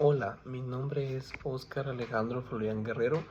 Hola, mi nombre es Óscar Alejandro Florian Guerrero.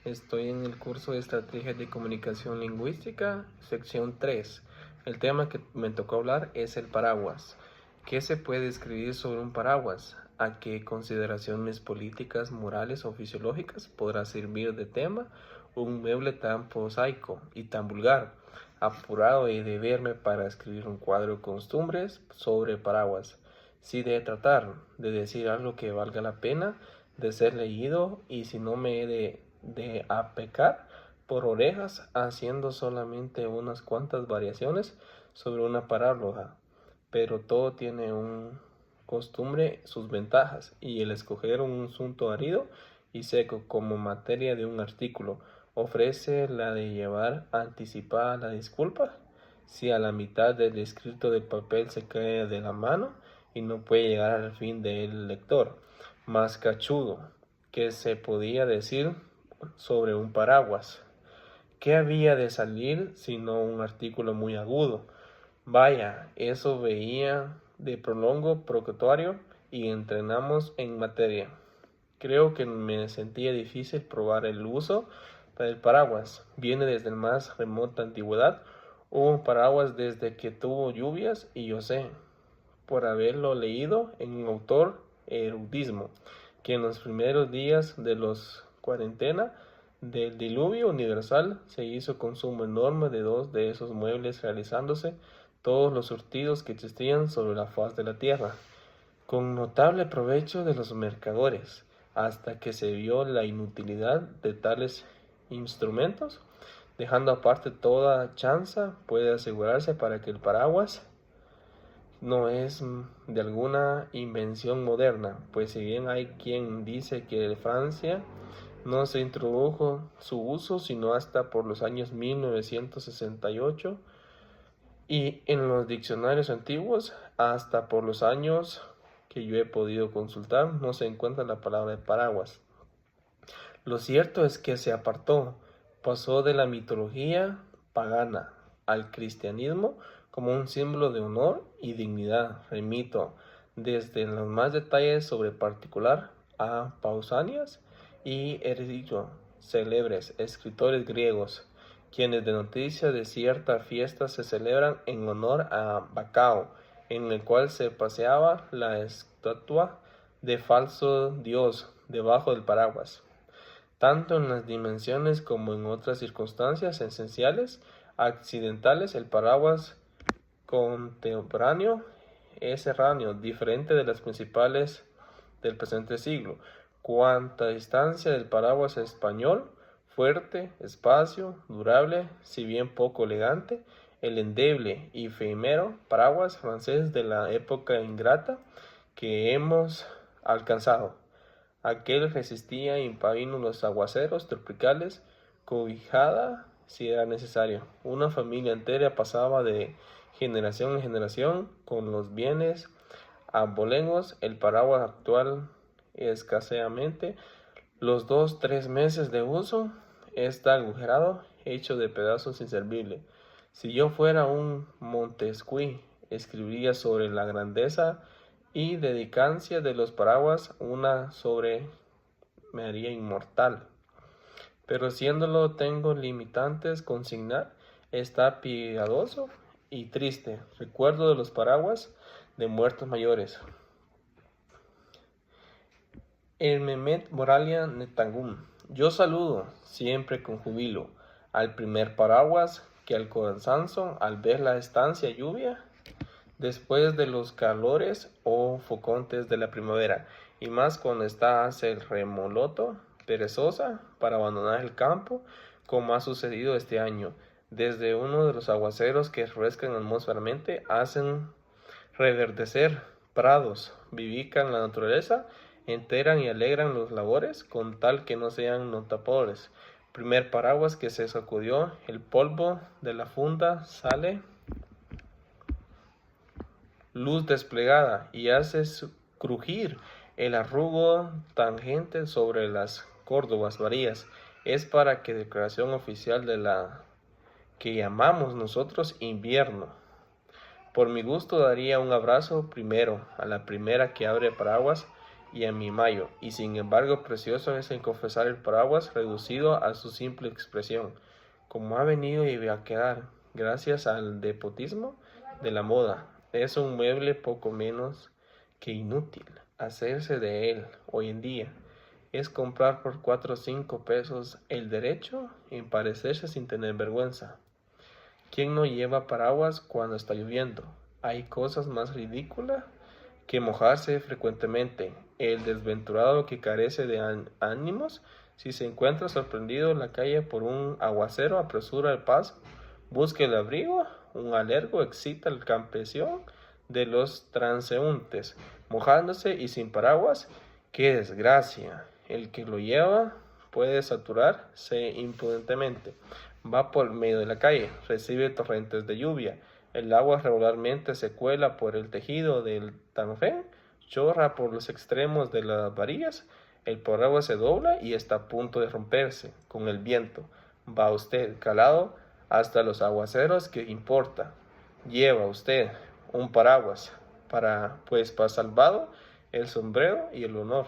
Estoy en el curso de Estrategias de Comunicación Lingüística, sección 3. El tema que me tocó hablar es el paraguas. ¿Qué se puede escribir sobre un paraguas? ¿A qué consideraciones políticas, morales o fisiológicas podrá servir de tema un mueble tan prosaico y tan vulgar? Apurado he de verme para escribir un cuadro de costumbres sobre paraguas. Si de tratar de decir algo que valga la pena de ser leído, y si no me he de apecar por orejas haciendo solamente unas cuantas variaciones sobre una parábola. Pero todo tiene un costumbre sus ventajas, y el escoger un asunto árido y seco como materia de un artículo ofrece la de llevar anticipada la disculpa si a la mitad del escrito del papel se cae de la mano y no puede llegar al fin del lector. Más cachudo que se podía decir sobre un paraguas. ¿Qué había de salir sino un artículo muy agudo? Vaya, eso veía de prolongo precautorio y entrenamos en materia. Creo que me sentía difícil probar el uso del paraguas. Viene desde la más remota antigüedad. Hubo un paraguas desde que tuvo lluvias, y yo sé, por haberlo leído en un autor erudismo, que en los primeros días de los cuarentena del diluvio universal se hizo consumo enorme de dos de esos muebles, realizándose todos los surtidos que existían sobre la faz de la tierra, con notable provecho de los mercaderes, hasta que se vio la inutilidad de tales instrumentos. Dejando aparte toda chanza, puede asegurarse para que el paraguas no es de alguna invención moderna, pues si bien hay quien dice que en Francia no se introdujo su uso sino hasta por los años 1968, y en los diccionarios antiguos hasta por los años que yo he podido consultar no se encuentra la palabra de paraguas. Lo cierto es que se apartó, pasó de la mitología pagana al cristianismo como un símbolo de honor y dignidad. Remito desde los más detalles sobre particular a Pausanias y Herodoto, célebres escritores griegos, quienes de noticia de cierta fiesta se celebran en honor a Bacao, en el cual se paseaba la estatua de falso dios debajo del paraguas. Tanto en las dimensiones como en otras circunstancias esenciales, accidentales, el paraguas contemporáneo es erráneo, diferente de las principales del presente siglo. Cuanta distancia del paraguas español, fuerte, espacio, durable, si bien poco elegante, el endeble y efímero paraguas francés de la época ingrata que hemos alcanzado. Aquel resistía impavino los aguaceros tropicales, cobijada si era necesario. Una familia entera pasaba de generación en generación con los bienes abolengos. El paraguas actual escaseamente los 2, 3 meses de uso está agujerado, hecho de pedazos inservible. Si yo fuera un Montesquieu, escribiría sobre la grandeza y dedicancia de los paraguas una sobre me haría inmortal. Pero siéndolo tengo limitantes consignar, está piadoso y triste recuerdo de los paraguas de muertos mayores. El Mehmet Moralia Netangum. Yo saludo siempre con júbilo al primer paraguas que al cansancio al ver la estancia lluvia después de los calores o focontes de la primavera, y más cuando está hace el remoloto perezosa para abandonar el campo, como ha sucedido este año, desde uno de los aguaceros que refrescan atmosféricamente, hacen reverdecer prados, vivifican la naturaleza, enteran y alegran los labores, con tal que no sean notadores. Primer paraguas que se sacudió el polvo de la funda, sale luz desplegada y hace crujir el arrugo tangente sobre las córdobas varías. Es para que declaración oficial de la que llamamos nosotros invierno. Por mi gusto daría un abrazo primero a la primera que abre paraguas y en mi mayo, y sin embargo precioso es en confesar el paraguas reducido a su simple expresión, como ha venido y va a quedar, gracias al despotismo de la moda. Es un mueble poco menos que inútil. Hacerse de él hoy en día es comprar por 4 o 5 pesos el derecho en parecerse sin tener vergüenza. ¿Quién no lleva paraguas cuando está lloviendo? Hay cosas más ridículas que mojarse frecuentemente. El desventurado que carece de ánimos, si se encuentra sorprendido en la calle por un aguacero, apresura el paso, busca el abrigo. Un alergo excita al campeón de los transeúntes, mojándose y sin paraguas. ¡Qué desgracia! El que lo lleva puede saturarse impudentemente. Va por medio de la calle, recibe torrentes de lluvia. El agua regularmente se cuela por el tejido del tanfén, chorra por los extremos de las varillas. El paraguas se dobla y está a punto de romperse con el viento. Va usted calado hasta los aguaceros que importa. Lleva usted un paraguas para salvado el sombrero y el honor.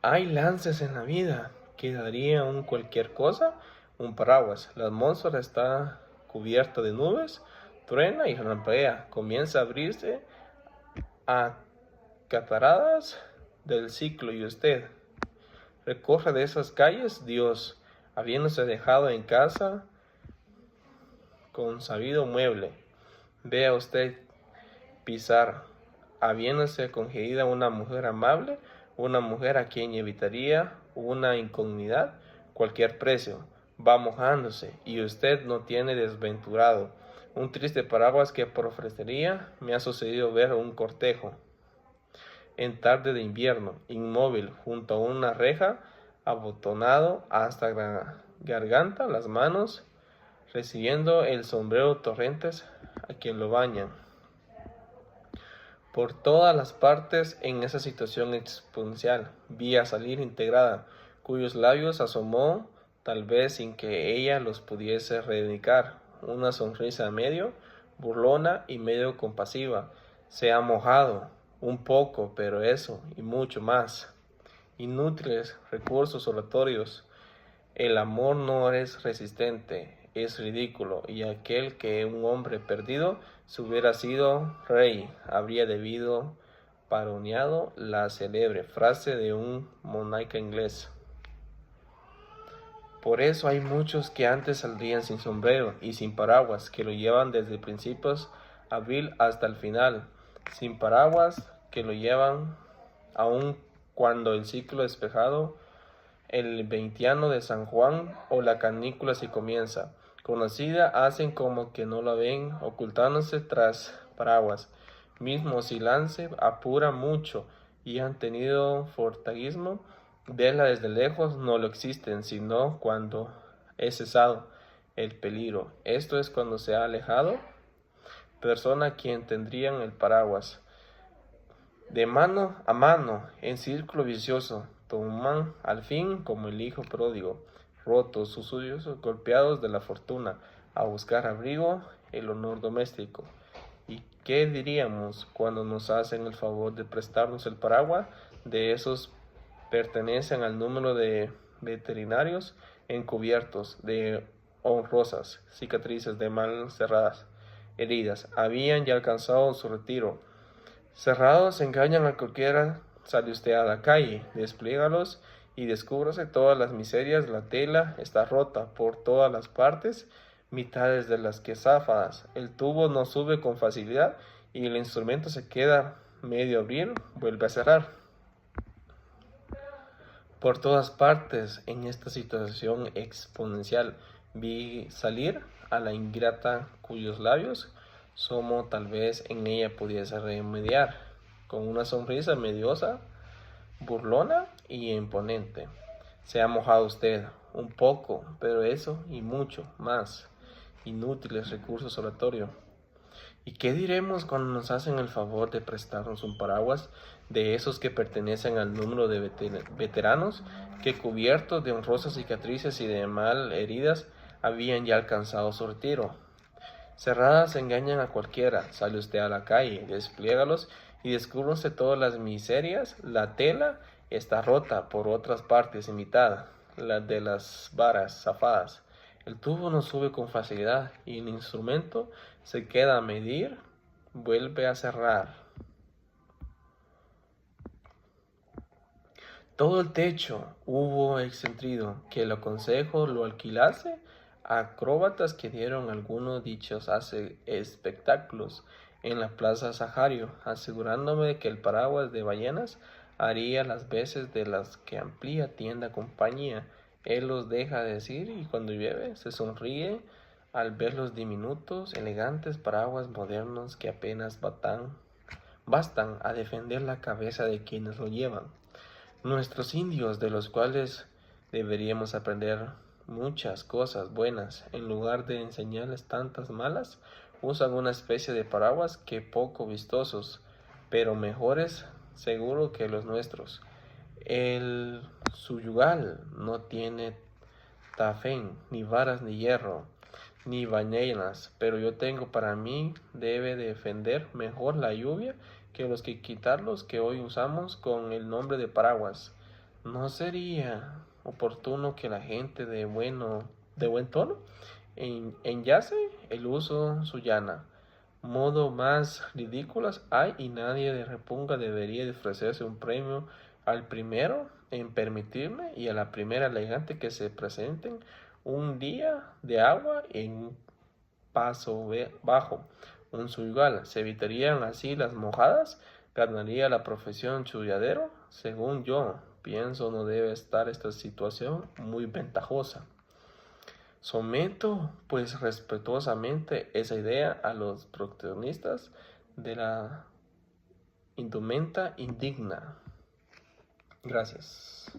Hay lances en la vida que daría un cualquier cosa un paraguas. La atmósfera está cubierta de nubes, truena y relampaguea. Comienza a abrirse a cataradas del ciclo y usted recorre de esas calles, Dios, habiéndose dejado en casa con sabido mueble. Vea usted pisar, habiéndose congedida una mujer amable, una mujer a quien evitaría una incomodidad, cualquier precio. Va mojándose y usted no tiene desventurado un triste paraguas que ofrecería. Me ha sucedido ver un cortejo en tarde de invierno, inmóvil junto a una reja, abotonado hasta la garganta, las manos recibiendo el sombrero torrentes a quien lo bañan. Por todas las partes en esa situación exponencial vi a salir integrada, cuyos labios asomó, tal vez sin que ella los pudiese reivindicar, una sonrisa medio burlona y medio compasiva. Se ha mojado un poco, pero eso y mucho más. Inútiles recursos oratorios. El amor no es resistente, es ridículo, y aquel que un hombre perdido, si hubiera sido rey, habría debido paroneado la célebre frase de un monarca inglés. Por eso hay muchos que antes saldrían sin sombrero y sin paraguas, que lo llevan desde principios abril hasta el final, sin paraguas, que lo llevan aun cuando el ciclo despejado, el 20 de San Juan o la canícula se comienza. Conocida, hacen como que no la ven, ocultándose tras paraguas. Mismo si lance apura mucho y han tenido fortaguismo, verla desde lejos no lo existen, sino cuando es cesado el peligro. Esto es cuando se ha alejado persona a quien tendrían el paraguas. De mano a mano, en círculo vicioso, toman al fin como el hijo pródigo, rotos sus suyos, golpeados de la fortuna, a buscar abrigo, el honor doméstico. ¿Y qué diríamos cuando nos hacen el favor de prestarnos el paraguas? De esos pertenecen al número de veterinarios encubiertos, de honrosas cicatrices de mal cerradas heridas. Habían ya alcanzado su retiro. Cerrados engañan a cualquiera. Sale usted a la calle, despliégalos y descúbrase todas las miserias. La tela está rota por todas las partes, mitades de las que zafadas. El tubo no sube con facilidad y el instrumento se queda medio abrir, vuelve a cerrar. Por todas partes en esta situación exponencial vi salir a la ingrata cuyos labios Somo tal vez en ella pudiese remediar, con una sonrisa mediosa, burlona y imponente. Se ha mojado usted un poco, pero eso y mucho más. Inútiles recursos oratorios. ¿Y qué diremos cuando nos hacen el favor de prestarnos un paraguas de esos que pertenecen al número de veteranos que, cubiertos de honrosas cicatrices y de mal heridas, habían ya alcanzado su retiro? Cerradas engañan a cualquiera. Sale usted a la calle, despliégalos y descúbrense todas las miserias. La tela está rota por otras partes, imitada, la de las varas zafadas. El tubo no sube con facilidad y el instrumento se queda a medir, vuelve a cerrar. Todo el techo hubo excentrido, que el consejo lo alquilase a acróbatas que dieron algunos dichos espectáculos en la plaza Sahario, asegurándome que el paraguas de ballenas haría las veces de las que amplia tienda compañía. Él los deja decir y cuando llueve se sonríe al ver los diminutos, elegantes paraguas modernos que apenas bastan a defender la cabeza de quienes lo llevan. Nuestros indios, de los cuales deberíamos aprender muchas cosas buenas, en lugar de enseñarles tantas malas, usan una especie de paraguas que poco vistosos, pero mejores seguro que los nuestros. El suyugal no tiene tafén, ni varas, ni hierro, ni ballenas, pero yo tengo para mí debe defender mejor la lluvia que los que quitarlos que hoy usamos con el nombre de paraguas. ¿No sería oportuno que la gente de buen tono enyace el uso suyana? Modo más ridículas hay y nadie de repunga debería de ofrecerse un premio al primero en permitirme y a la primera elegante que se presenten un día de agua en un paso bajo un suyugal. Se evitarían así las mojadas, ganaría la profesión chulladero. Según yo pienso, no debe estar esta situación muy ventajosa. Someto, pues, respetuosamente esa idea a los protagonistas de la indumenta indigna. Gracias.